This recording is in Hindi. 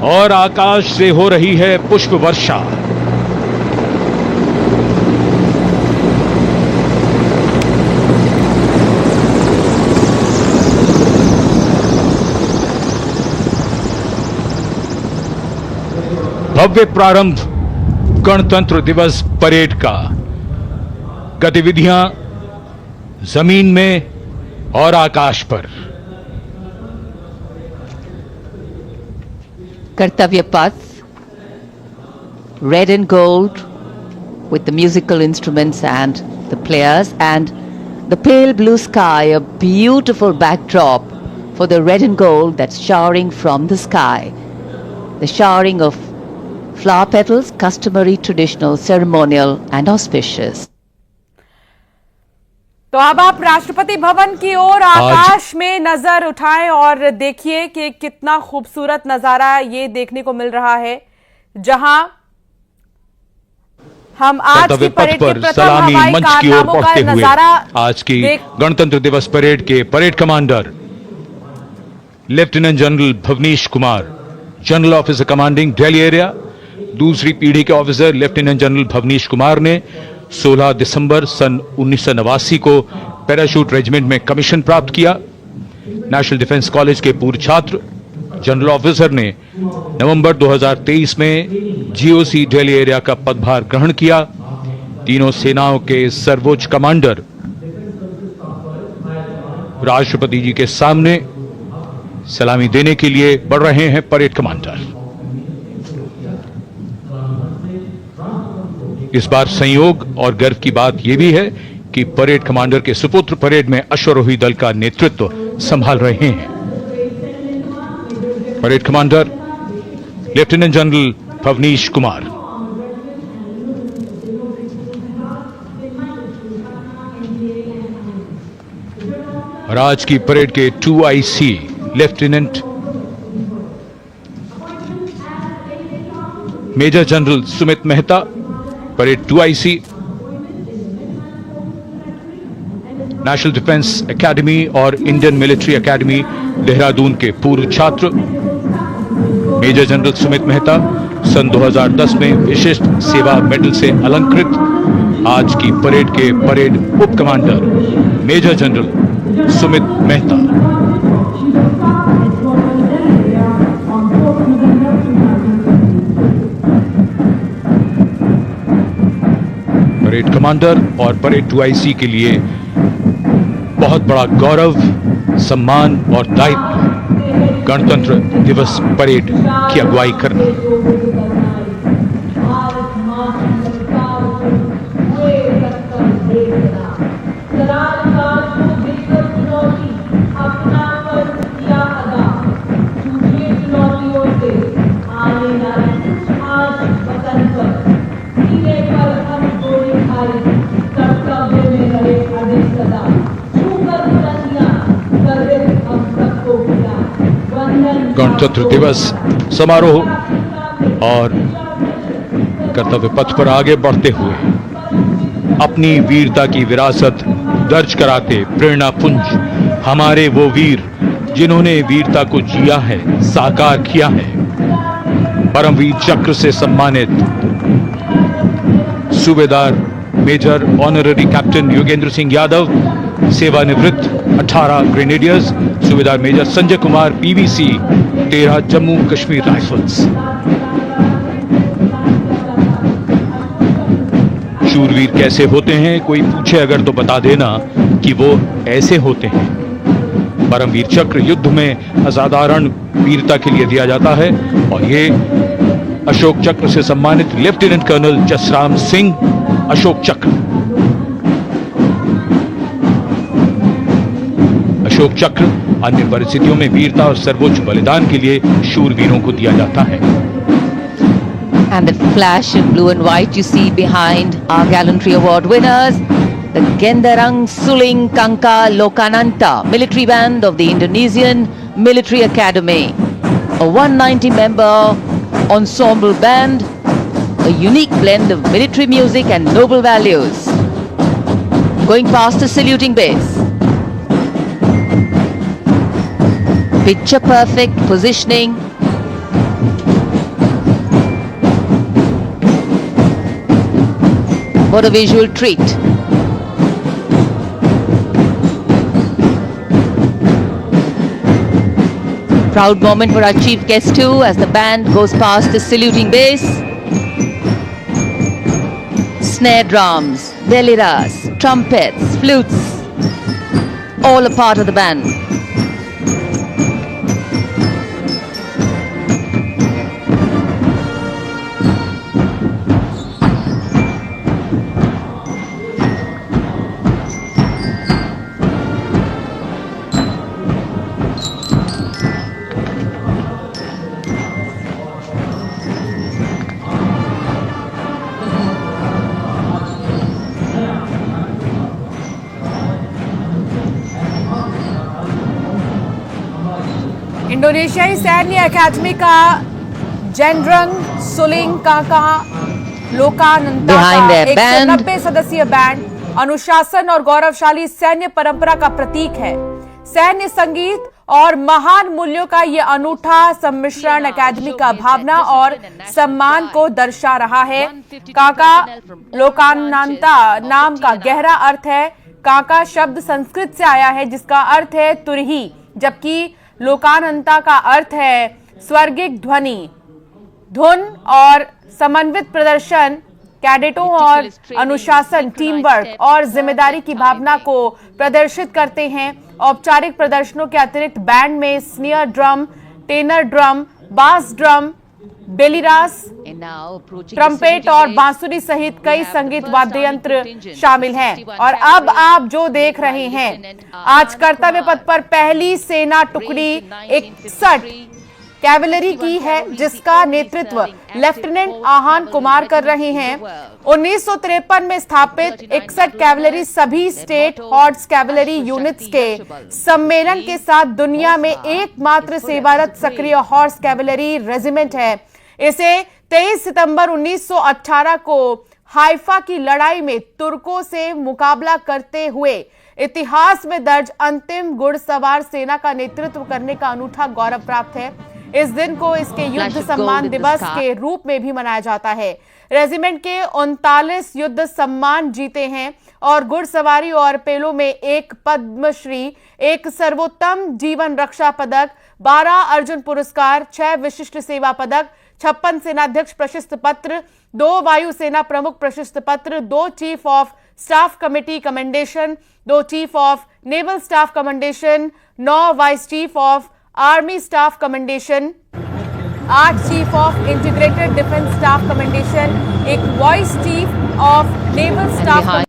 और आकाश से हो रही है पुष्प वर्षा। भव्य प्रारंभ गणतंत्र दिवस परेड का। गतिविधियां जमीन में और आकाश पर। कर्तव्य पथ, red and gold with the musical instruments and the players, and the pale blue sky, a beautiful backdrop for the red and gold that's showering from the sky. The showering of flower petals, customary, traditional, ceremonial and auspicious. तो अब आप राष्ट्रपति भवन की ओर आकाश में नजर उठाएं और देखिए कि कितना खूबसूरत नजारा ये देखने को मिल रहा है, जहां हम आज की परेड के प्रथम सलामी हवाई मंच की ओर कारनामों का बढ़ते हुए नजारा आज की गणतंत्र दिवस परेड के parade commander lieutenant general Bhavnish Kumar, general officer commanding Delhi area. दूसरी पीढ़ी के officer lieutenant general Bhavnish Kumar ने 16 दिसंबर सन 1989 को पैराशूट रेजिमेंट में कमीशन प्राप्त किया। नेशनल डिफेंस कॉलेज के पूर्व छात्र जनरल ऑफिसर ने नवंबर 2023 में जीओसी दिल्ली एरिया का पदभार ग्रहण किया। तीनों सेनाओं के सर्वोच्च कमांडर राष्ट्रपति जी के सामने सलामी देने के लिए बढ़ रहे हैं परेड कमांडर। इस बार संयोग और गर्व की बात यह भी है कि परेड कमांडर के सुपुत्र परेड में अश्वारोही दल का नेतृत्व संभाल रहे हैं। Parade commander lieutenant general Bhavnish Kumar. और आज की परेड के 2IC lieutenant major general Sumit Mehta, parade 2IC National Defence Academy और इंडियन मिलिट्री एकेडमी देहरादून के पूर्व छात्र मेजर जनरल सुमित मेहता सन 2010 में विशिष्ट सेवा मेडल से अलंकृत। आज की परेड के परेड उप commander major general Sumit Mehta. Parade commander और परेड 2IC के लिए बहुत बड़ा गौरव, सम्मान और दायित्व गणतंत्र दिवस परेड की अगुवाई करना। गणतंत्र दिवस समारोह और कर्तव्य पथ पर आगे बढ़ते हुए अपनी वीरता की विरासत दर्ज कराते प्रेरणा पुंज हमारे वो वीर जिन्होंने वीरता को जिया है, साकार किया है। परमवीर चक्र से सम्मानित सूबेदार major honorary captain Yogendra Singh Yadav, सेवानिवृत्त 18 ग्रेनेडियर्स, सूबेदार major Sanjay Kumar PVC 13 Jammu Kashmir rifles. शूरवीर कैसे होते हैं, कोई पूछे अगर तो बता देना कि वो ऐसे होते हैं। परमवीर चक्र युद्ध में असाधारण वीरता के लिए दिया जाता है और ये अशोक चक्र से सम्मानित लेफ्टिनेंट कर्नल जसराम सिंह अशोक चक्र। अशोक चक्र अन्य परिस्थितियों में वीरता और सर्वोच्च बलिदान के लिए शूरवीरों को दिया जाता है। And that flash in blue and white you see behind our gallantry award winners, the Gendarang Suling Kangka Lokananta military band of the Indonesian Military Academy, a 190 member ensemble band, a unique blend of military music and noble values. Going past the saluting base. Picture perfect positioning, What a visual treat. Proud moment for our chief guest too, as the band goes past the saluting base. Snare drums, deliras, trumpets, flutes, all a part of the band. इंडोनेशियाई सैन्य अकादमी का जेनरंग सुलिंग काका लोकानंता Behind का their band. 190 सदस्यीय बैंड अनुशासन और गौरवशाली सैन्य परंपरा का प्रतीक है। सैन्य संगीत और महान मूल्यों का यह अनूठा सम्मिश्रण अकादमी का भावना और सम्मान को दर्शा रहा है। काका लोकानंता नाम का गहरा अर्थ है। काका शब्द संस्कृत से आया है जिसका अर्थ है तुरही, जबकि लोकानंता का अर्थ है स्वर्गिक ध्वनि। धुन और समन्वित प्रदर्शन कैडेटों और अनुशासन, टीम वर्क और जिम्मेदारी की भावना को प्रदर्शित करते हैं। औपचारिक प्रदर्शनों के अतिरिक्त बैंड में स्नियर ड्रम, टेनर ड्रम, बास ड्रम, बेलिरास, ट्रम्पेट और बांसुरी सहित कई संगीत वाद्य यंत्र शामिल हैं। और अब आप जो देख रहे हैं, आज कर्तव्य पथ पर पहली सेना टुकड़ी 61 कैवलरी की है, जिसका नेतृत्व लेफ्टिनेंट आहान कुमार कर रहे हैं। 1953 में स्थापित 61 कैवलरी सभी स्टेट हॉर्स कैवलरी यूनिट्स के सम्मेलन के साथ दुनिया में एकमात्र सेवारत सक्रिय हॉर्स कैवलरी रेजिमेंट है। इसे 23 सितंबर 1918 को हाइफा की लड़ाई में तुर्कों से मुकाबला करते हुए इतिहास में दर्ज अंतिम घुड़सवार सेना का नेतृत्व करने का अनूठा गौरव प्राप्त है। इस दिन को इसके युद्ध सम्मान दिवस के रूप में भी मनाया जाता है। रेजिमेंट के 39 युद्ध सम्मान जीते हैं और घुड़सवारी और पेलो में एक पद्मश्री, एक सर्वोत्तम जीवन रक्षा पदक, 12 अर्जुन पुरस्कार, 6 विशिष्ट सेवा पदक, 56 सेनाध्यक्ष प्रशस्ति पत्र, 2 वायुसेना प्रमुख प्रशस्ति पत्र, 2 chief of staff committee commendation, 2 chief of naval staff commendation, 9 vice chief of army staff commendation, 8 chief of integrated defence staff commendation, एक vice chief of naval staff